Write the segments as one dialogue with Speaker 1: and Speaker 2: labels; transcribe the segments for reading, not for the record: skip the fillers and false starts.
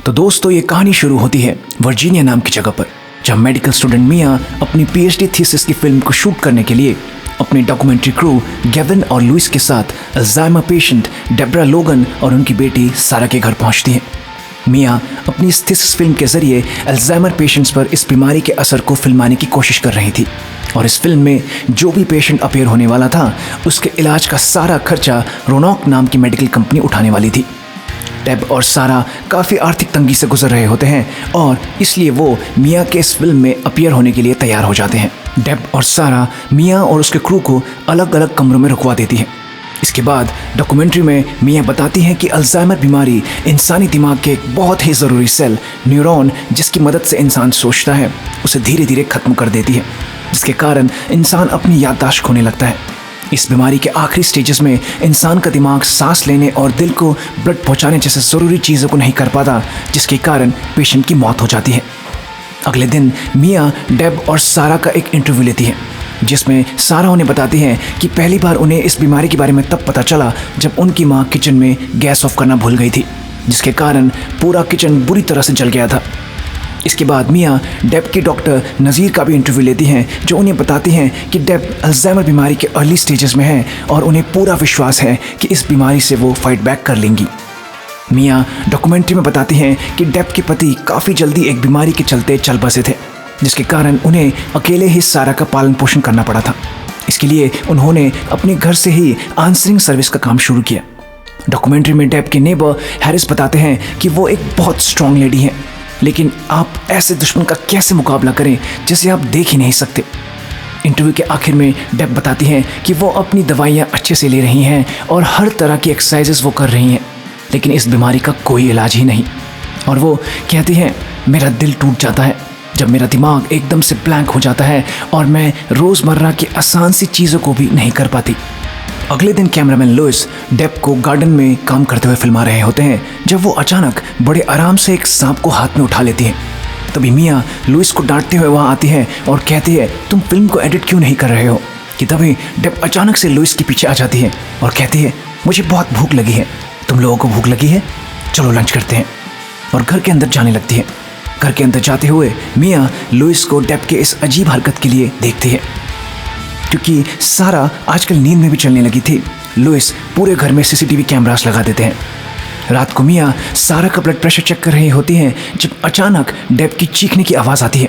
Speaker 1: तो दोस्तों ये कहानी शुरू होती है वर्जीनिया नाम की जगह पर, जहाँ मेडिकल स्टूडेंट मिया अपनी पीएचडी थीसिस की फिल्म को शूट करने के लिए अपने डॉक्यूमेंट्री क्रू गेविन और लुइस के साथ अल्जाइमर पेशेंट डेब्रा लोगन और उनकी बेटी सारा के घर पहुंचती है। मिया अपनी इस थीसिस फिल्म के जरिए अल्जाइमर पेशेंट्स पर इस बीमारी के असर को फिल्माने की कोशिश कर रही थी और इस फिल्म में जो भी पेशेंट अपीयर होने वाला था उसके इलाज का सारा खर्चा रोनॉक नाम की मेडिकल कंपनी उठाने वाली थी। डेब और सारा काफ़ी आर्थिक तंगी से गुजर रहे होते हैं और इसलिए वो मिया के इस फिल्म में अपीयर होने के लिए तैयार हो जाते हैं। डेब और सारा मिया और उसके क्रू को अलग अलग कमरों में रुकवा देती है। इसके बाद डॉक्यूमेंट्री में मिया बताती हैं कि अल्जाइमर बीमारी इंसानी दिमाग के एक बहुत ही ज़रूरी सेल न्यूरॉन जिसकी मदद से इंसान सोचता है उसे धीरे धीरे ख़त्म कर देती है, जिसके कारण इंसान अपनी याददाश्त खोने लगता है। इस बीमारी के आखिरी स्टेजेस में इंसान का दिमाग सांस लेने और दिल को ब्लड पहुंचाने जैसे ज़रूरी चीज़ों को नहीं कर पाता, जिसके कारण पेशेंट की मौत हो जाती है। अगले दिन मिया डेब और सारा का एक इंटरव्यू लेती है, जिसमें सारा उन्हें बताती है कि पहली बार उन्हें इस बीमारी के बारे में तब पता चला जब उनकी माँ किचन में गैस ऑफ करना भूल गई थी, जिसके कारण पूरा किचन बुरी तरह से जल गया था। इसके बाद मिया डेब की डॉक्टर नज़ीर का भी इंटरव्यू लेती हैं, जो उन्हें बताती हैं कि डेब अल्जाइमर बीमारी के अर्ली स्टेजेस में है और उन्हें पूरा विश्वास है कि इस बीमारी से वो फाइट बैक कर लेंगी। मिया डॉक्यूमेंट्री में बताती हैं कि डेब के पति काफ़ी जल्दी एक बीमारी के चलते चल बसे थे, जिसके कारण उन्हें अकेले ही सारा का पालन पोषण करना पड़ा था। इसके लिए उन्होंने अपने घर से ही आंसरिंग सर्विस का काम शुरू किया। डॉक्यूमेंट्री में डेब के नेबर हैरिस बताते हैं कि वो एक बहुत स्ट्रॉन्ग लेडी हैं, लेकिन आप ऐसे दुश्मन का कैसे मुकाबला करें जिसे आप देख ही नहीं सकते। इंटरव्यू के आखिर में डेब बताती हैं कि वो अपनी दवाइयाँ अच्छे से ले रही हैं और हर तरह की एक्सरसाइजेस वो कर रही हैं, लेकिन इस बीमारी का कोई इलाज ही नहीं। और वो कहती हैं, मेरा दिल टूट जाता है जब मेरा दिमाग एकदम से ब्लैंक हो जाता है और मैं रोज़मर्रा की आसान सी चीज़ों को भी नहीं कर पाती। अगले दिन कैमरामैन लुइस डेब को गार्डन में काम करते हुए फिल्मा रहे होते हैं, जब वो अचानक बड़े आराम से एक सांप को हाथ में उठा लेती हैं। तभी मिया लुइस को डांटते हुए वहाँ आती है और कहती है, तुम फिल्म को एडिट क्यों नहीं कर रहे हो। कि तभी डेब अचानक से लुइस के पीछे आ जाती है और कहती है, मुझे बहुत भूख लगी है, तुम लोगों को भूख लगी है, चलो लंच करते हैं, और घर के अंदर जाने लगती है। घर के अंदर जाते हुए मिया लुइस को डेब के इस अजीब हरकत के लिए देखती है। क्योंकि सारा आजकल नींद में भी चलने लगी थी, लुइस पूरे घर में सीसीटीवी कैमरास लगा देते हैं। रात को मिया सारा का ब्लड प्रेशर चेक कर रही होती हैं जब अचानक डेब की चीखने की आवाज़ आती है।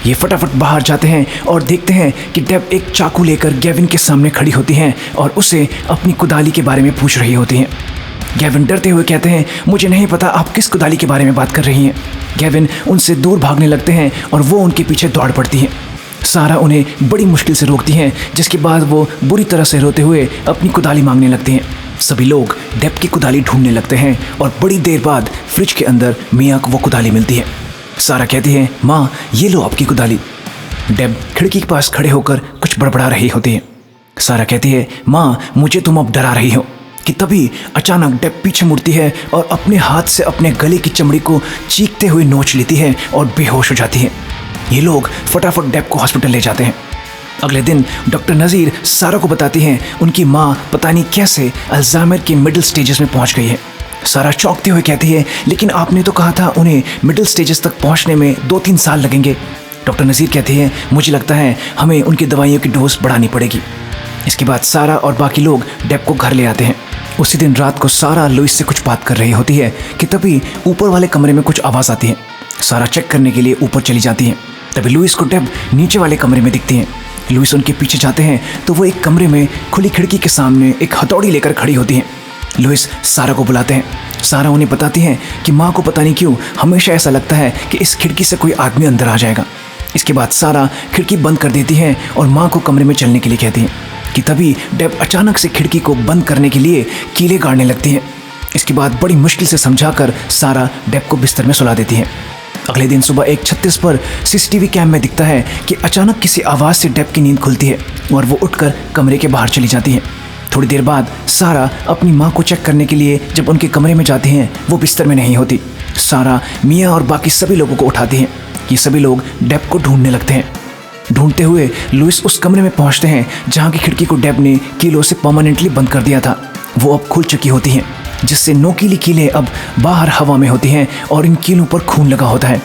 Speaker 1: ये फटाफट बाहर जाते हैं और देखते हैं कि डेब एक चाकू लेकर गेविन के सामने खड़ी होती हैं और उसे अपनी कुदाली के बारे में पूछ रही होती हैं। गेविन डरते हुए कहते हैं, मुझे नहीं पता आप किस कुदाली के बारे में बात कर रही हैं। गेविन उनसे दूर भागने लगते हैं और वो उनके पीछे दौड़ पड़ती हैं। सारा उन्हें बड़ी मुश्किल से रोकती हैं, जिसके बाद वो बुरी तरह से रोते हुए अपनी कुदाली मांगने लगते हैं। सभी लोग डेब की कुदाली ढूंढने लगते हैं और बड़ी देर बाद फ्रिज के अंदर मिया को वो कुदाली मिलती है। सारा कहती है, माँ ये लो आपकी कुदाली। डेब खिड़की के पास खड़े होकर कुछ बड़बड़ा रही होती है। सारा कहती है, माँ मुझे तुम अब डरा रही हो। कि तभी अचानक डेब पीछे मुड़ती है और अपने हाथ से अपने गले की चमड़ी को चीखते हुए नोच लेती है और बेहोश हो जाती है। ये लोग फटाफट डेब को हॉस्पिटल ले जाते हैं। अगले दिन डॉक्टर नज़ीर सारा को बताती हैं उनकी माँ पता नहीं कैसे अल्जाइमर के मिडिल स्टेजेस में पहुंच गई है। सारा चौंकते हुए कहती है, लेकिन आपने तो कहा था उन्हें मिडिल स्टेजेस तक पहुंचने में 2-3 साल लगेंगे। डॉक्टर नज़ीर कहती है, मुझे लगता है हमें उनकी दवाइयों की डोज बढ़ानी पड़ेगी। इसके बाद सारा और बाकी लोग डेब को घर ले आते हैं। उसी दिन रात को सारा लुइस से कुछ बात कर रही होती है कि तभी ऊपर वाले कमरे में कुछ आवाज़ आती है। सारा चेक करने के लिए ऊपर चली जाती है। तभी लुइस को डेब नीचे वाले कमरे में दिखती हैं। लुइस उनके पीछे जाते हैं तो वो एक कमरे में खुली खिड़की के सामने एक हथौड़ी लेकर खड़ी होती हैं। लुइस सारा को बुलाते हैं। सारा उन्हें बताती हैं कि माँ को पता नहीं क्यों हमेशा ऐसा लगता है कि इस खिड़की से कोई आदमी अंदर आ जाएगा। इसके बाद सारा खिड़की बंद कर देती है और माँ को कमरे में चलने के लिए कहती हैं। कि तभी डेब अचानक से खिड़की को बंद करने के लिए कीले गाड़ने लगती है। इसके बाद बड़ी मुश्किल से समझाकर सारा डेब को बिस्तर में सुला देती है। अगले दिन सुबह 1:36 पर सीसीटीवी कैम में दिखता है कि अचानक किसी आवाज़ से डेब की नींद खुलती है और वो उठकर कमरे के बाहर चली जाती है। थोड़ी देर बाद सारा अपनी माँ को चेक करने के लिए जब उनके कमरे में जाती हैं, वो बिस्तर में नहीं होती। सारा मिया और बाकी सभी लोगों को उठाती हैं। ये सभी लोग डेब को ढूंढने लगते हैं। ढूंढते हुए लुइस उस कमरे में पहुंचते हैं जहां की खिड़की को डेब ने कीलों से परमानेंटली बंद कर दिया था। वो अब खुल चुकी होती हैं। जिससे नोकीली कीलें अब बाहर हवा में होती हैं और इन कीलों पर खून लगा होता है।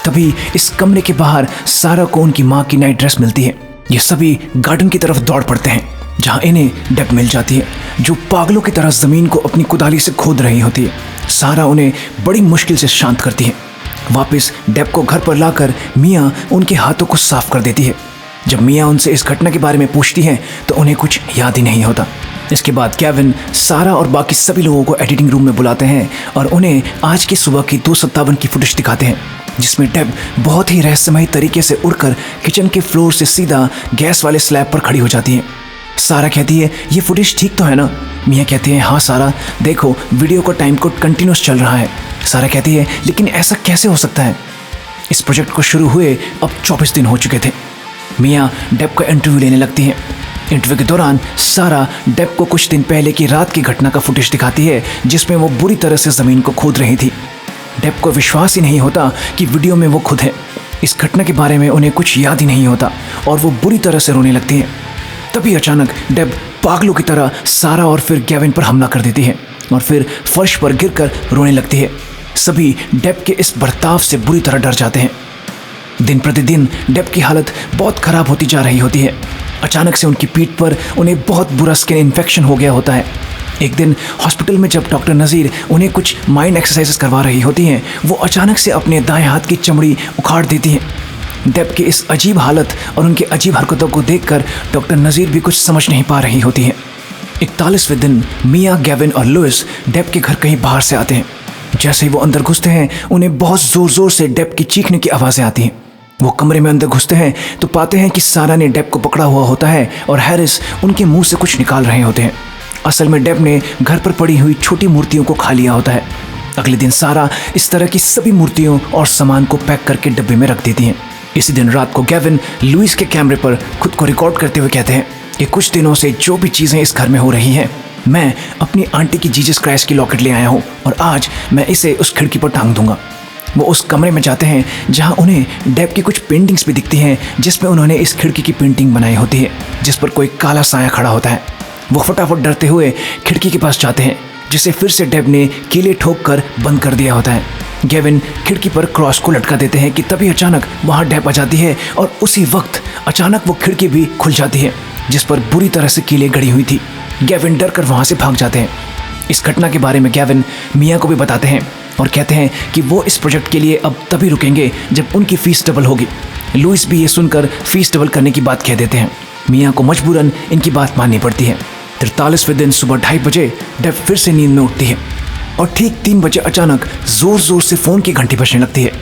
Speaker 1: तभी इस कमरे के बाहर सारा को उनकी माँ की नाइट ड्रेस मिलती है। ये सभी गार्डन की तरफ दौड़ पड़ते हैं जहाँ इन्हें डेब मिल जाती है, जो पागलों की तरह जमीन को अपनी कुदाली से खोद रही होती है। सारा उन्हें बड़ी मुश्किल से शांत करती है। वापस डेब को घर पर लाकर मिया उनके हाथों को साफ कर देती है। जब मिया उनसे इस घटना के बारे में पूछती है तो उन्हें कुछ याद ही नहीं होता। इसके बाद केविन सारा और बाकी सभी लोगों को एडिटिंग रूम में बुलाते हैं और उन्हें आज की सुबह की 257 की फुटेज दिखाते हैं, जिसमें डेब बहुत ही रहस्यमयी तरीके से उड़कर किचन के फ्लोर से सीधा गैस वाले स्लैब पर खड़ी हो जाती है। सारा कहती है, ये फुटेज ठीक तो है ना? मिया कहते हैं, हाँ सारा, देखो वीडियो का टाइम कोड कंटिन्यूस चल रहा है। सारा कहती है, लेकिन ऐसा कैसे हो सकता है? इस प्रोजेक्ट को शुरू हुए अब 24 दिन हो चुके थे। मिया डेब का इंटरव्यू लेने लगती है। इंटरव्यू के दौरान सारा डेब को कुछ दिन पहले की रात की घटना का फुटेज दिखाती है, जिसमें वो बुरी तरह से ज़मीन को खोद रही थी। डेब को विश्वास ही नहीं होता कि वीडियो में वो खुद है। इस घटना के बारे में उन्हें कुछ याद ही नहीं होता और वो बुरी तरह से रोने लगती है। तभी अचानक डेब पागलों की तरह सारा और फिर केविन पर हमला कर देती है और फिर फर्श पर गिरकर रोने लगती है। सभी डेब के इस बर्ताव से बुरी तरह डर जाते हैं। दिन प्रतिदिन डेब की हालत बहुत ख़राब होती जा रही होती है। अचानक से उनकी पीठ पर उन्हें बहुत बुरा स्किन इन्फेक्शन हो गया होता है। एक दिन हॉस्पिटल में जब डॉक्टर नज़ीर उन्हें कुछ माइंड एक्सरसाइजेस करवा रही होती हैं, वो अचानक से अपने दाएं हाथ की चमड़ी उखाड़ देती हैं। डेब की इस अजीब हालत और उनकी अजीब हरकतों को देखकर डॉक्टर नज़ीर भी कुछ समझ नहीं पा रही होती है। 41वें दिन मिया, गेविन और लुइस डेब के घर कहीं बाहर से आते हैं। जैसे ही वो अंदर घुसते हैं, उन्हें बहुत ज़ोर ज़ोर से डेब की चीखने की आवाज़ें आती हैं। वो कमरे में अंदर घुसते हैं तो पाते हैं कि सारा ने डेब को पकड़ा हुआ होता है और हैरिस उनके मुंह से कुछ निकाल रहे होते हैं। असल में डेब ने घर पर पड़ी हुई छोटी मूर्तियों को खा लिया होता है। अगले दिन सारा इस तरह की सभी मूर्तियों और सामान को पैक करके डब्बे में रख देती हैं। इसी दिन रात को गेविन लुइस के कैमरे पर खुद को रिकॉर्ड करते हुए कहते हैं कि कुछ दिनों से जो भी चीज़ें इस घर में हो रही हैं, मैं अपनी आंटी की जीसस क्राइस्ट की लॉकेट ले आया हूँ और आज मैं इसे उस खिड़की पर टांग दूंगा। वो उस कमरे में जाते हैं जहाँ उन्हें डेब की कुछ पेंटिंग्स भी दिखती हैं, जिसमें उन्होंने इस खिड़की की पेंटिंग बनाई होती है जिस पर कोई काला साया खड़ा होता है। वो फटाफट डरते हुए खिड़की के पास जाते हैं, जिसे फिर से डेब ने कीले ठोक कर बंद कर दिया होता है। गेविन खिड़की पर क्रॉस को लटका देते हैं कि तभी अचानक वहाँ डेब आ जाती है और उसी वक्त अचानक वो खिड़की भी खुल जाती है जिस पर बुरी तरह से कीलें गड़ी हुई थी। गेविन डर कर वहाँ से भाग जाते हैं। इस घटना के बारे में गेविन मिया को भी बताते हैं और कहते हैं कि वो इस प्रोजेक्ट के लिए अब तभी रुकेंगे जब उनकी फीस डबल होगी। लुइस भी ये सुनकर फीस डबल करने की बात कह देते हैं। मिया को मजबूरन इनकी बात माननी पड़ती है। 43वें दिन सुबह 2:30 बजे डेब फिर से नींद में उठती है और ठीक 3 बजे अचानक जोर जोर से फ़ोन की घंटी बजने लगती है।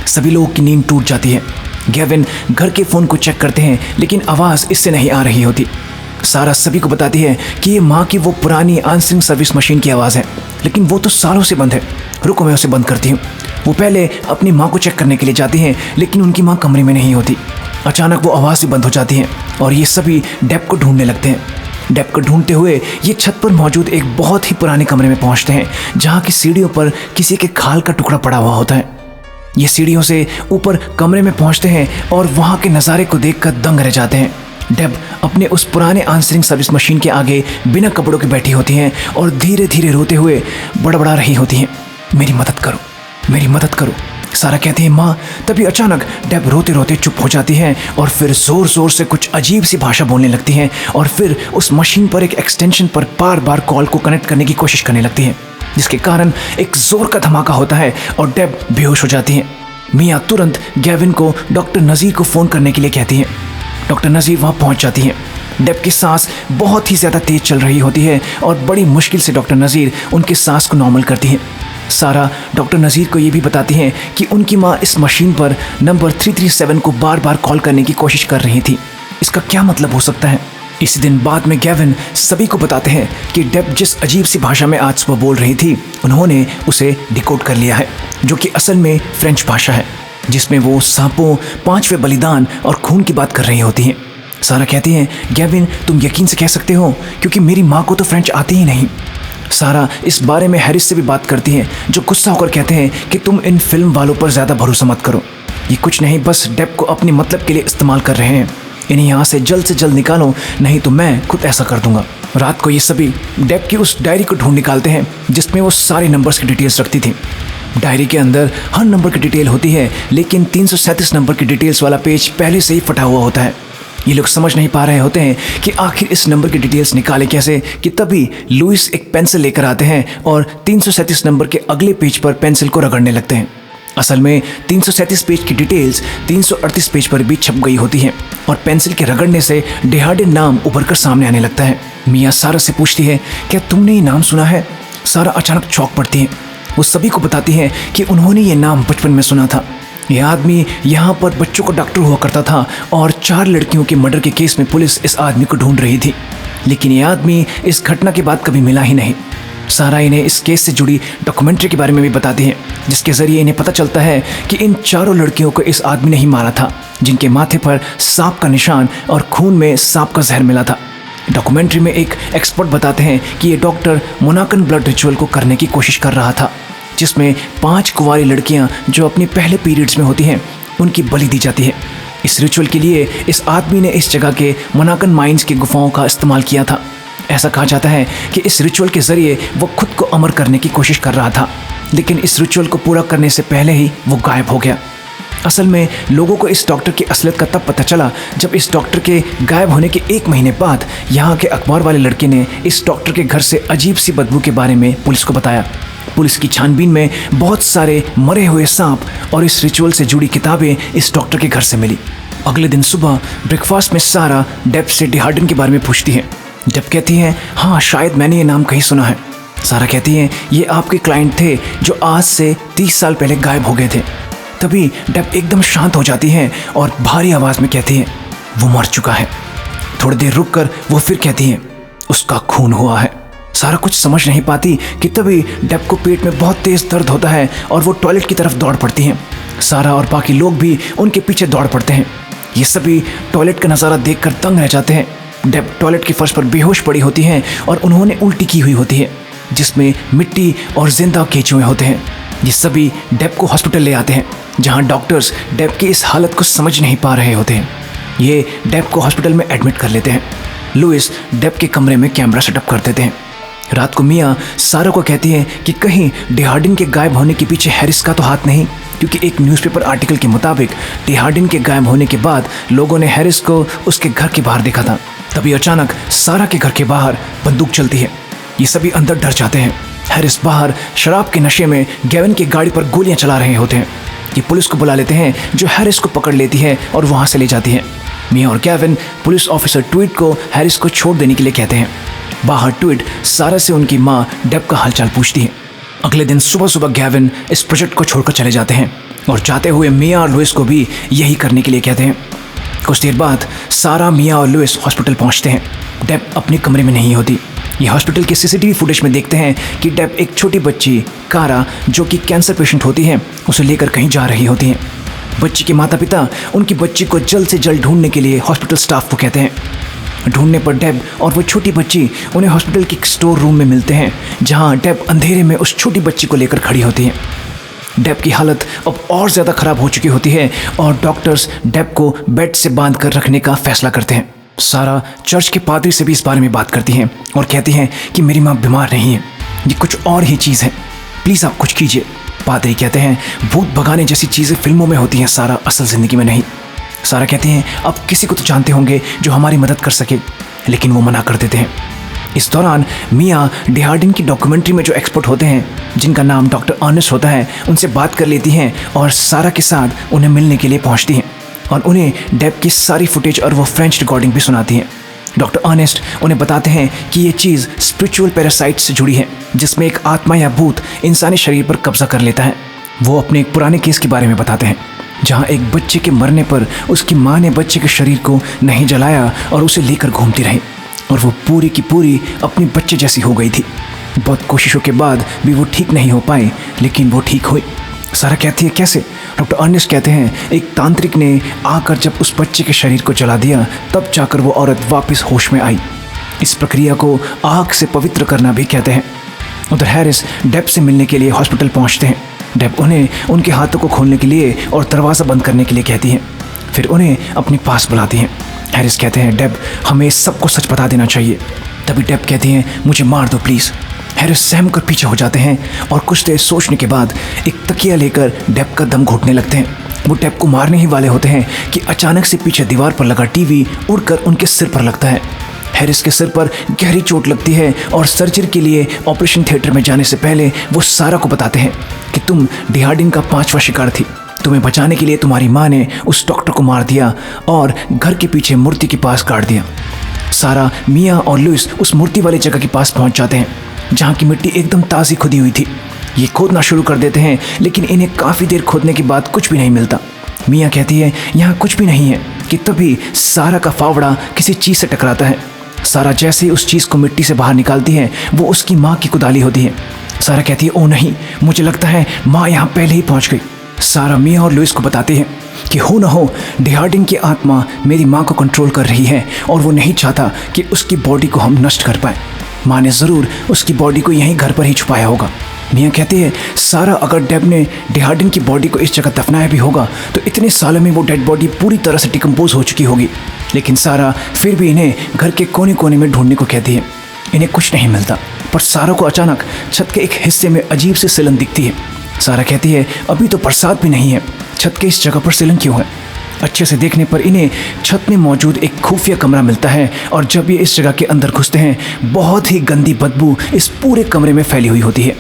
Speaker 1: सभी लोगों की नींद टूट जाती है। गेविन घर के फ़ोन को चेक करते हैं लेकिन आवाज़ इससे नहीं आ रही होती। सारा सभी को बताती है कि ये माँ की वो पुरानी आंसरिंग सर्विस मशीन की आवाज़ है, लेकिन वो तो सालों से बंद है। रुको, मैं उसे बंद करती हूँ। वो पहले अपनी माँ को चेक करने के लिए जाती हैं लेकिन उनकी माँ कमरे में नहीं होती। अचानक वो आवाज़ भी बंद हो जाती है और ये सभी डेब को ढूंढने लगते हैं। डेब को ढूंढते हुए ये छत पर मौजूद एक बहुत ही पुराने कमरे में पहुँचते हैं जहाँ की सीढ़ियों पर किसी के खाल का टुकड़ा पड़ा हुआ होता है। ये सीढ़ियों से ऊपर कमरे में पहुँचते हैं और वहाँ के नज़ारे को देखकर दंग रह जाते हैं। डेब अपने उस पुराने आंसरिंग सर्विस मशीन के आगे बिना कपड़ों के बैठी होती हैं और धीरे धीरे रोते हुए बड़बड़ा रही होती हैं, मेरी मदद करो, मेरी मदद करो। सारा कहती है माँ। तभी अचानक डेब रोते रोते चुप हो जाती हैं और फिर ज़ोर ज़ोर से कुछ अजीब सी भाषा बोलने लगती हैं और फिर उस मशीन पर एक एक्सटेंशन पर बार बार कॉल को कनेक्ट करने की कोशिश करने लगती हैं, जिसके कारण एक ज़ोर का धमाका होता है और डेब बेहोश हो जाती हैं। मिया तुरंत गेविन को डॉक्टर नज़ीर को फ़ोन करने के लिए कहती हैं। डॉक्टर नज़ीर वहाँ पहुँच जाती हैं। डेब की सांस बहुत ही ज़्यादा तेज़ चल रही होती है और बड़ी मुश्किल से डॉक्टर नज़ीर उनकी सांस को नॉर्मल करती हैं। सारा डॉक्टर नज़ीर को ये भी बताती हैं कि उनकी माँ इस मशीन पर नंबर 337 को बार बार कॉल करने की कोशिश कर रही थी। इसका क्या मतलब हो सकता है? इसी दिन बाद में गेविन सभी को बताते हैं कि डेब जिस अजीब सी भाषा में आज सुबह बोल रही थी, उन्होंने उसे डिकोड कर लिया है, जो कि असल में फ्रेंच भाषा है, जिसमें वो सांपों, 5वें बलिदान और खून की बात कर रही होती हैं। सारा कहती हैं, गेविन तुम यकीन से कह सकते हो क्योंकि मेरी माँ को तो फ्रेंच आती ही नहीं। सारा इस बारे में हैरिस से भी बात करती हैं, जो गुस्सा होकर कहते हैं कि तुम इन फिल्म वालों पर ज़्यादा भरोसा मत करो, ये कुछ नहीं, बस डेब को अपने मतलब के लिए इस्तेमाल कर रहे हैं। इन्हें यहाँ से जल्द निकालो, नहीं तो मैं खुद ऐसा कर दूंगा। रात को ये सभी डेब की उस डायरी को ढूंढ निकालते हैं जिसमें वो सारे नंबर्स की डिटेल्स रखती थी। डायरी के अंदर हर नंबर की डिटेल होती है, लेकिन 337 नंबर की डिटेल्स वाला पेज पहले से ही फटा हुआ होता है। ये लोग समझ नहीं पा रहे होते हैं कि आखिर इस नंबर की डिटेल्स निकाले कैसे, कि तभी लुइस एक पेंसिल लेकर आते हैं और 337 नंबर के अगले पेज पर पेंसिल को रगड़ने लगते हैं। असल में 337 पेज की डिटेल्स 338 पेज पर भी छप गई होती हैं और पेंसिल के रगड़ने से डेहार्डिन नाम उभर कर सामने आने लगता है। मिया सारा से पूछती है, क्या तुमने ये नाम सुना है? सारा अचानक चौंक पड़ती है। वो सभी को बताती है कि उन्होंने ये नाम बचपन में सुना था। यह आदमी यहाँ पर बच्चों का डॉक्टर हुआ करता था और 4 लड़कियों के मर्डर के केस में पुलिस इस आदमी को ढूंढ रही थी, लेकिन यह आदमी इस घटना के बाद कभी मिला ही नहीं। सारा इन्हें इस केस से जुड़ी डॉक्यूमेंट्री के बारे में भी बताती है, जिसके जरिए इन्हें पता चलता है कि इन 4 लड़कियों को इस आदमी ने ही मारा था, जिनके माथे पर सांप का निशान और खून में सांप का जहर मिला था। डॉक्यूमेंट्री में एक एक्सपर्ट बताते हैं कि ये डॉक्टर मोनाकन ब्लड रिचुअल को करने की कोशिश कर रहा था, जिसमें 5 कुंवारी लड़कियां जो अपनी पहले पीरियड्स में होती हैं उनकी बलि दी जाती है। इस रिचुअल के लिए इस आदमी ने इस जगह के मोनाकन माइंस की गुफाओं का इस्तेमाल किया था। ऐसा कहा जाता है कि इस रिचुअल के जरिए वो खुद को अमर करने की कोशिश कर रहा था, लेकिन इस रिचुअल को पूरा करने से पहले ही वो गायब हो गया। असल में लोगों को इस डॉक्टर की असलियत का तब पता चला जब इस डॉक्टर के गायब होने के 1 महीने बाद यहाँ के अखबार वाले लड़के ने इस डॉक्टर के घर से अजीब सी बदबू के बारे में पुलिस को बताया। पुलिस की छानबीन में बहुत सारे मरे हुए सांप और इस रिचुअल से जुड़ी किताबें इस डॉक्टर के घर से मिली। अगले दिन सुबह ब्रेकफास्ट में सारा डेब से डेहार्डिन के बारे में पूछती है। डेब कहती है, हाँ शायद मैंने ये नाम कहीं सुना है। सारा कहती है, ये आपके क्लाइंट थे जो आज से 30 साल पहले गायब हो गए थे। तभी डेब एकदम शांत हो जाती है और भारी आवाज़ में कहती है, वो मर चुका है। थोड़ी देर रुक कर वो फिर कहती है, उसका खून हुआ है। सारा कुछ समझ नहीं पाती कि तभी डेब को पेट में बहुत तेज दर्द होता है और वो टॉयलेट की तरफ दौड़ पड़ती हैं। सारा और बाकी लोग भी उनके पीछे दौड़ पड़ते हैं। ये सभी टॉयलेट का नज़ारा देखकर दंग रह जाते हैं। डेब टॉयलेट के फर्श पर बेहोश पड़ी होती हैं और उन्होंने उल्टी की हुई होती है, जिसमें मिट्टी और जिंदा केंचुए होते हैं। ये सभी डेब को हॉस्पिटल ले आते हैं, जहां डॉक्टर्स डेब की इस हालत को समझ नहीं पा रहे होते हैं। ये डेब को हॉस्पिटल में एडमिट कर लेते हैं। लुइस डेब के कमरे में कैमरा सेटअप कर देते हैं। रात को मिया सारा को कहती है कि कहीं डेहार्डिन के गायब होने के पीछे हैरिस का तो हाथ नहीं, क्योंकि एक न्यूज़पेपर आर्टिकल के मुताबिक डेहार्डिन के गायब होने के बाद लोगों ने हैरिस को उसके घर के बाहर देखा था। तभी अचानक सारा के घर के बाहर बंदूक चलती है। ये सभी अंदर डर जाते हैं। हैरिस बाहर शराब के नशे में गेविन की गाड़ी पर गोलियां चला रहे होते हैं। ये पुलिस को बुला लेते हैं, जो हैरिस को पकड़ लेती है और वहां से ले जाती है। मिया और गेविन पुलिस ऑफिसर ट्वीट को हैरिस को छोड़ देने के लिए कहते हैं। बाहर ट्वीट सारा से उनकी माँ डेब का हालचाल पूछती है। अगले दिन सुबह सुबह गेविन इस प्रोजेक्ट को छोड़कर चले जाते हैं और जाते हुए मिया और लुइस को भी यही करने के लिए कहते हैं। कुछ देर बाद सारा, मिया और लुइस हॉस्पिटल पहुंचते हैं। डेब अपने कमरे में नहीं होती। ये हॉस्पिटल के सीसीटीवी फुटेज में देखते हैं कि डेब एक छोटी बच्ची कारा, जो कि कैंसर पेशेंट होती है, उसे लेकर कहीं जा रही होती हैं। बच्ची के माता पिता उनकी बच्ची को जल्द से जल्द ढूंढने के लिए हॉस्पिटल स्टाफ को कहते हैं। ढूंढने पर डेब और वो छोटी बच्ची उन्हें हॉस्पिटल के स्टोर रूम में मिलते हैं, जहां डेब अंधेरे में उस छोटी बच्ची को लेकर खड़ी होती है। डेब की हालत अब और ज़्यादा ख़राब हो चुकी होती है और डॉक्टर्स डेब को बेड से बांध कर रखने का फैसला करते हैं। सारा चर्च के पादरी से भी इस बारे में बात करती हैं और कहती हैं कि मेरी माँ बीमार नहीं है, ये कुछ और ही चीज़ है, प्लीज़ आप कुछ कीजिए। पादरी कहते हैं, भूत भगाने जैसी चीज़ें फिल्मों में होती हैं सारा, असल ज़िंदगी में नहीं। सारा कहती हैं, आप किसी को तो जानते होंगे जो हमारी मदद कर सके, लेकिन वो मना कर देते हैं। इस दौरान मिया डेहार्डिन की डॉक्यूमेंट्री में जो एक्सपर्ट होते हैं, जिनका नाम डॉक्टर अर्नेस्ट होता है, उनसे बात कर लेती हैं और सारा के साथ उन्हें मिलने के लिए पहुंचती हैं और उन्हें डेब की सारी फुटेज और वो फ्रेंच रिकॉर्डिंग भी सुनाती हैं। डॉक्टर अर्नेस्ट उन्हें बताते हैं कि ये चीज़ स्पिरिचुअल पैरासाइट से जुड़ी है, जिसमें एक आत्मा या भूत इंसानी शरीर पर कब्जा कर लेता है। वो अपने एक पुराने केस के बारे में बताते हैं, जहाँ एक बच्चे के मरने पर उसकी माँ ने बच्चे के शरीर को नहीं जलाया और उसे लेकर घूमती रही और वो पूरी की पूरी अपनी बच्चे जैसी हो गई थी। बहुत कोशिशों के बाद भी वो ठीक नहीं हो पाई, लेकिन वो ठीक हुई। सारा कहती है, कैसे? डॉक्टर अर्नेस्ट कहते हैं, एक तांत्रिक ने आकर जब उस बच्चे के शरीर को जला दिया, तब जाकर वो औरत वापस होश में आई। इस प्रक्रिया को आग से पवित्र करना भी कहते हैं। उधर हैरिस डेब से मिलने के लिए हॉस्पिटल पहुंचते हैं। डेब उन्हें उनके हाथों को खोलने के लिए और दरवाज़ा बंद करने के लिए कहती हैं। फिर उन्हें अपने पास बुलाती हैं। हैरिस कहते हैं, डेब हमें सबको सच बता देना चाहिए। तभी डेब कहती हैं, मुझे मार दो प्लीज़। हैरिस सहम कर पीछे हो जाते हैं और कुछ देर सोचने के बाद एक तकिया लेकर डेब का दम घुटने लगते हैं। वो डेब को मारने ही वाले होते हैं कि अचानक से पीछे दीवार पर लगा टीवी उड़कर उनके सिर पर लगता है। हैरिस के सिर पर गहरी चोट लगती है और सर्जरी के लिए ऑपरेशन थिएटर में जाने से पहले वो सारा को बताते हैं कि तुम डिहार्डिन का 5वां शिकार थी। तुम्हें बचाने के लिए तुम्हारी माँ ने उस डॉक्टर को मार दिया और घर के पीछे मूर्ति के पास गाड़ दिया। सारा, मिया और लुइस उस मूर्ति वाली जगह के पास पहुंच जाते हैं जहाँ की मिट्टी एकदम ताज़ी खुदी हुई थी। ये खोदना शुरू कर देते हैं लेकिन इन्हें काफ़ी देर खोदने के बाद कुछ भी नहीं मिलता। मिया कहती है यहाँ कुछ भी नहीं है कि तभी सारा का फावड़ा किसी चीज़ से टकराता है। सारा जैसे ही उस चीज़ को मिट्टी से बाहर निकालती है वो उसकी माँ की कुदाली होती है। सारा कहती है, ओ नहीं, मुझे लगता है माँ यहाँ पहले ही पहुँच गई। सारा मिया और लुइस को बताती है कि हो न हो डिहार्डिन की आत्मा मेरी माँ को कंट्रोल कर रही है और वो नहीं चाहता कि उसकी बॉडी को हम नष्ट कर पाए। माँ ने ज़रूर उसकी बॉडी को यहीं घर पर ही छुपाया होगा। मियाँ कहती है, सारा, अगर डेब ने डिहार्डिन की बॉडी को इस जगह दफनाया भी होगा तो इतने सालों में वो डेड बॉडी पूरी तरह से डिकम्पोज हो चुकी होगी। लेकिन सारा फिर भी इन्हें घर के कोने कोने में ढूंढने को कहती है। इन्हें कुछ नहीं मिलता, पर सारा को अचानक छत के एक हिस्से में अजीब सी सिलन दिखती है। सारा कहती है, अभी तो बरसात भी नहीं है, छत के इस जगह पर सिलन क्यों है? अच्छे से देखने पर इन्हें छत में मौजूद एक खुफिया कमरा मिलता है और जब ये इस जगह के अंदर घुसते हैं बहुत ही गंदी बदबू इस पूरे कमरे में फैली हुई होती है।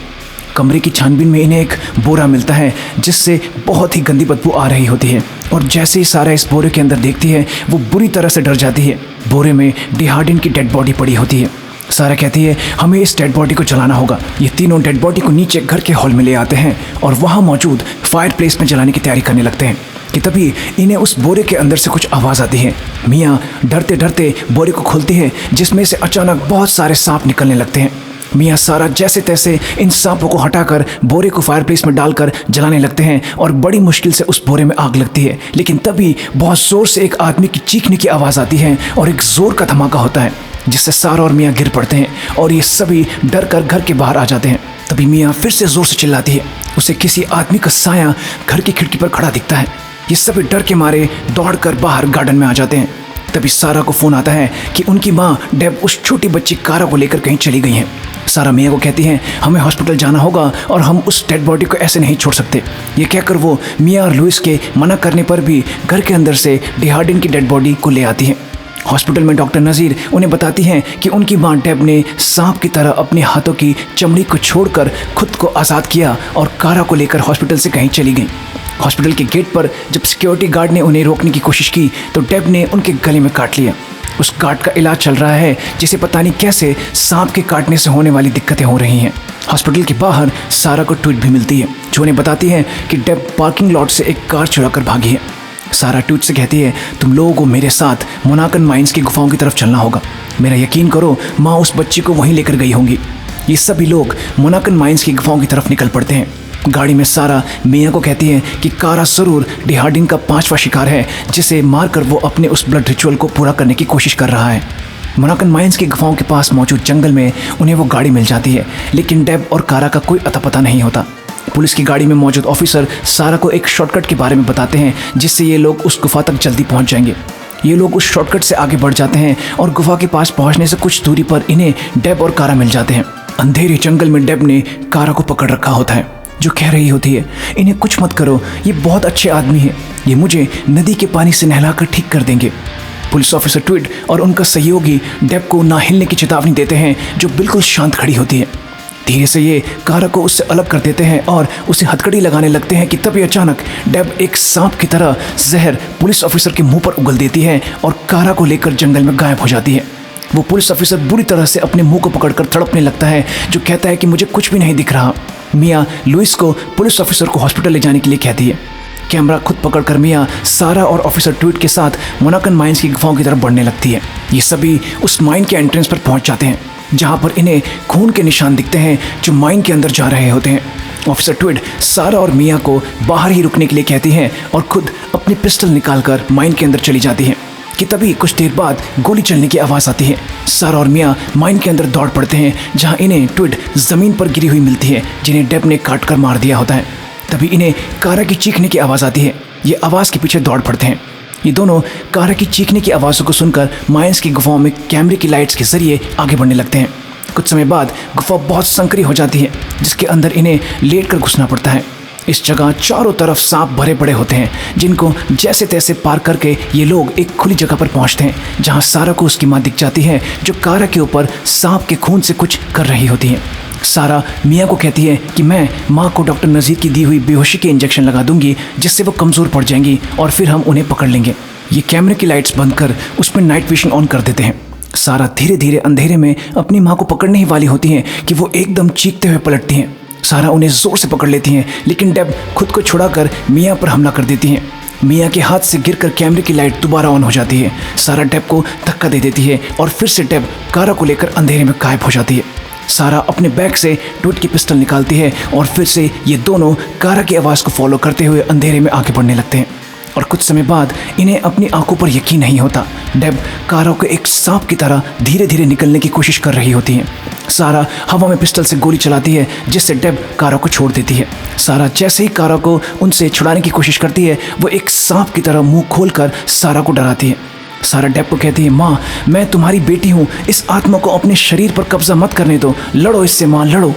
Speaker 1: कमरे की छानबीन में इन्हें एक बोरा मिलता है जिससे बहुत ही गंदी बदबू आ रही होती है और जैसे ही सारा इस बोरे के अंदर देखती है वो बुरी तरह से डर जाती है। बोरे में डिहार्डिन की डेड बॉडी पड़ी होती है। सारा कहती है, हमें इस डेड बॉडी को जलाना होगा। ये तीनों डेड बॉडी को नीचे घर के हॉल में ले आते हैं और वहाँ मौजूद फायर प्लेस में जलाने की तैयारी करने लगते हैं कि तभी इन्हें उस बोरे के अंदर से कुछ आवाज़ आती है। मियाँ डरते डरते बोरे को खोलती है जिसमें से अचानक बहुत सारे सांप निकलने लगते हैं। मियाँ सारा जैसे तैसे इन सांपों को हटाकर बोरे को फायर प्लेस में डालकर जलाने लगते हैं और बड़ी मुश्किल से उस बोरे में आग लगती है। लेकिन तभी बहुत ज़ोर से एक आदमी की चीखने की आवाज़ आती है और एक ज़ोर का धमाका होता है जिससे सारा और मियाँ गिर पड़ते हैं और ये सभी डर कर घर के बाहर आ जाते हैं। तभी मियाँ फिर से ज़ोर से चिल्लाती है। उसे किसी आदमी का साया घर की खिड़की पर खड़ा दिखता है। ये सभी डर के मारे दौड़कर बाहर गार्डन में आ जाते हैं। तभी सारा को फ़ोन आता है कि उनकी माँ डेब उस छोटी बच्ची कारा को लेकर कहीं चली गई हैं। सारा मियाँ को कहती हैं, हमें हॉस्पिटल जाना होगा और हम उस डेड बॉडी को ऐसे नहीं छोड़ सकते। ये कहकर वो मियाँ और लुइस के मना करने पर भी घर के अंदर से डिहार्डिन की डेड बॉडी को ले आती हैं। हॉस्पिटल में डॉक्टर नज़ीर उन्हें बताती हैं कि उनकी माँ डेब ने सांप की तरह अपने हाथों की चमड़ी को छोड़कर खुद को आज़ाद किया और कारा को लेकर हॉस्पिटल से कहीं चली गई। हॉस्पिटल के गेट पर जब सिक्योरिटी गार्ड ने उन्हें रोकने की कोशिश की तो डेब ने उनके गले में काट लिया। उस काट का इलाज चल रहा है जिसे पता नहीं कैसे सांप के काटने से होने वाली दिक्कतें हो रही हैं। हॉस्पिटल के बाहर सारा को ट्वीट भी मिलती है जो उन्हें बताती है कि डेब पार्किंग लॉट से एक कार चुराकर भागी है। सारा ट्वीट से कहती है, तुम लोगों को मेरे साथ मोनाकन माइंस की गुफाओं की तरफ चलना होगा। मेरा यकीन करो, माँ उस बच्ची को वहीं लेकर गई होंगी। ये सभी लोग मोनाकन माइंस की गुफाओं की तरफ निकल पड़ते हैं। गाड़ी में सारा मियाँ को कहती है कि कारा ज़रूर डिहार्डिन का 5वां शिकार है जिसे मारकर वो अपने उस ब्लड रिचुअल को पूरा करने की कोशिश कर रहा है। मोनाकन माइंस की गुफाओं के पास मौजूद जंगल में उन्हें वो गाड़ी मिल जाती है लेकिन डेब और कारा का कोई अता पता नहीं होता। पुलिस की गाड़ी में मौजूद ऑफिसर सारा को एक शॉर्टकट के बारे में बताते हैं जिससे ये लोग उस गुफा तक जल्दी पहुंच जाएंगे। ये लोग उस शॉर्टकट से आगे बढ़ जाते हैं और गुफा के पास पहुंचने से कुछ दूरी पर इन्हें डेब और कारा मिल जाते हैं। अंधेरे जंगल में डेब ने कारा को पकड़ रखा होता है जो कह रही होती है, इन्हें कुछ मत करो, ये बहुत अच्छे आदमी हैं, ये मुझे नदी के पानी से नहलाकर ठीक कर देंगे। पुलिस ऑफिसर ट्विड और उनका सहयोगी डेब को ना हिलने की चेतावनी देते हैं जो बिल्कुल शांत खड़ी होती है। धीरे से ये कारा को उससे अलग कर देते हैं और उसे हथकड़ी लगाने लगते हैं कि तभी अचानक डेब एक सांप की तरह जहर पुलिस ऑफिसर के मुंह पर उगल देती है और कारा को लेकर जंगल में गायब हो जाती है। वो पुलिस ऑफिसर बुरी तरह से अपने मुंह को पकड़कर तड़पने लगता है जो कहता है कि मुझे कुछ भी नहीं दिख रहा। मियाँ लुइस को पुलिस ऑफिसर को हॉस्पिटल ले जाने के लिए कहती है। कैमरा खुद पकड़कर मियाँ सारा और ऑफिसर ट्वीट के साथ मोनाकन माइंस की गुफाओं की तरफ बढ़ने लगती है। ये सभी उस माइन के एंट्रेंस पर पहुंच जाते हैं जहां पर इन्हें खून के निशान दिखते हैं जो माइन के अंदर जा रहे होते हैं। ऑफिसर ट्विड सारा और मियाँ को बाहर ही रुकने के लिए कहती हैं और खुद अपनी पिस्टल निकालकर माइन के अंदर चली जाती हैं कि तभी कुछ देर बाद गोली चलने की आवाज़ आती है। सारा और मियाँ माइन के अंदर दौड़ पड़ते हैं जहां इन्हें ट्विड ज़मीन पर गिरी हुई मिलती है जिन्हें डेब ने काट कर मार दिया होता है। तभी इन्हें कारा की चीखने की आवाज़ आती है। ये आवाज़ के पीछे दौड़ पड़ते हैं। ये दोनों कारा की चीखने की आवाज़ों को सुनकर मायंस की गुफाओं में कैमरे की लाइट्स के जरिए आगे बढ़ने लगते हैं। कुछ समय बाद गुफा बहुत संकरी हो जाती है, जिसके अंदर इन्हें लेट कर घुसना पड़ता है। इस जगह चारों तरफ सांप भरे पड़े होते हैं, जिनको जैसे तैसे पार करके ये लोग एक खुली जगह पर पहुंचते हैं, जहां सारा को उसकी माँ दिख जाती है, जो कारा के ऊपर सांप के खून से कुछ कर रही होती है। सारा मिया को कहती है कि मैं माँ को डॉक्टर नज़ीर की दी हुई बेहोशी के इंजेक्शन लगा दूंगी, जिससे वो कमज़ोर पड़ जाएंगी और फिर हम उन्हें पकड़ लेंगे। ये कैमरे की लाइट्स बंद कर उस पर नाइट विजन ऑन कर देते हैं। सारा धीरे धीरे अंधेरे में अपनी माँ को पकड़ने ही वाली होती हैं कि वो एकदम चीखते हुए पलटती हैं। सारा उन्हें ज़ोर से पकड़ लेती हैं, लेकिन डेब खुद को छुड़ाकर मिया पर हमला कर देती हैं। मिया के हाथ से गिरकर कैमरे की लाइट दोबारा ऑन हो जाती है। सारा डेब को धक्का दे देती है और फिर से डेब कारा को लेकर अंधेरे में गायब हो जाती है। सारा अपने बैग से टूट की पिस्टल निकालती है और फिर से ये दोनों कारा की आवाज़ को फॉलो करते हुए अंधेरे में आगे बढ़ने लगते हैं। और कुछ समय बाद इन्हें अपनी आंखों पर यकीन नहीं होता। डेब कारा को एक सांप की तरह धीरे धीरे निकलने की कोशिश कर रही होती है। सारा हवा में पिस्टल से गोली चलाती है, जिससे डेब कारा को छोड़ देती है। सारा जैसे ही कारा को उनसे छुड़ाने की कोशिश करती है, वो एक सांप की तरह मुंह खोलकर सारा को डराती है। सारा डेब को कहती है, माँ मैं तुम्हारी बेटी हूँ, इस आत्मा को अपने शरीर पर कब्जा मत करने दो, लड़ो इससे माँ, लड़ो।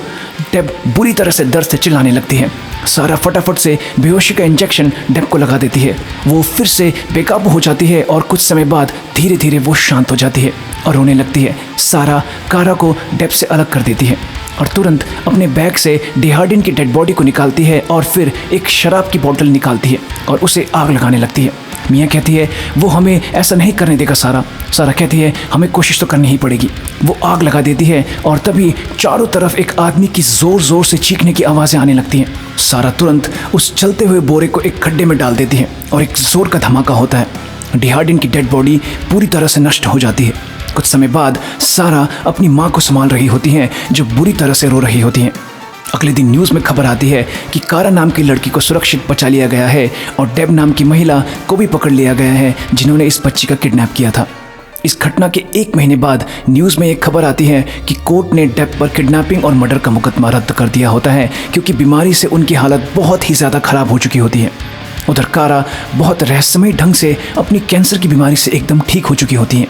Speaker 1: डेब बुरी तरह से दर्द से चिल्लाने लगती है। सारा फटाफट से बेहोशी का इंजेक्शन डेब को लगा देती है। वो फिर से बेकाबू हो जाती है और कुछ समय बाद धीरे धीरे वो शांत हो जाती है और रोने लगती है। सारा कारा को डेब से अलग कर देती है और तुरंत अपने बैग से डिहार्डिन की डेड बॉडी को निकालती है और फिर एक शराब की बोतल निकालती है और उसे आग लगाने लगती है। मियाँ कहती है वो हमें ऐसा नहीं करने देगा सारा। सारा कहती है हमें कोशिश तो करनी ही पड़ेगी। वो आग लगा देती है और तभी चारों तरफ एक आदमी की ज़ोर ज़ोर से चीखने की आवाज़ें आने लगती हैं। सारा तुरंत उस चलते हुए बोरे को एक खड्डे में डाल देती है और एक ज़ोर का धमाका होता है। डिहार्डिन की डेड बॉडी पूरी तरह से नष्ट हो जाती है। कुछ समय बाद सारा अपनी माँ को संभाल रही होती हैं, जो बुरी तरह से रो रही होती हैं। अगले दिन न्यूज़ में खबर आती है कि कारा नाम की लड़की को सुरक्षित बचा लिया गया है और डेब नाम की महिला को भी पकड़ लिया गया है, जिन्होंने इस बच्ची का किडनैप किया था। इस घटना के 1 महीने बाद न्यूज़ में एक खबर आती है कि कोर्ट ने डेब पर किडनैपिंग और मर्डर का मुकदमा रद्द कर दिया होता है, क्योंकि बीमारी से उनकी हालत बहुत ही ज़्यादा ख़राब हो चुकी होती है। उधर कारा बहुत रहस्यमयी ढंग से अपनी कैंसर की बीमारी से एकदम ठीक हो चुकी होती हैं।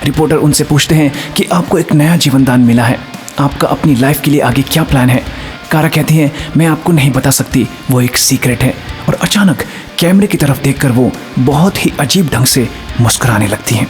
Speaker 1: रिपोर्टर उनसे पूछते हैं कि आपको एक नया जीवन दान मिला है, आपका अपनी लाइफ के लिए आगे क्या प्लान है। कारा कहती है मैं आपको नहीं बता सकती, वो एक सीक्रेट है। और अचानक कैमरे की तरफ देखकर वो बहुत ही अजीब ढंग से मुस्कुराने लगती हैं।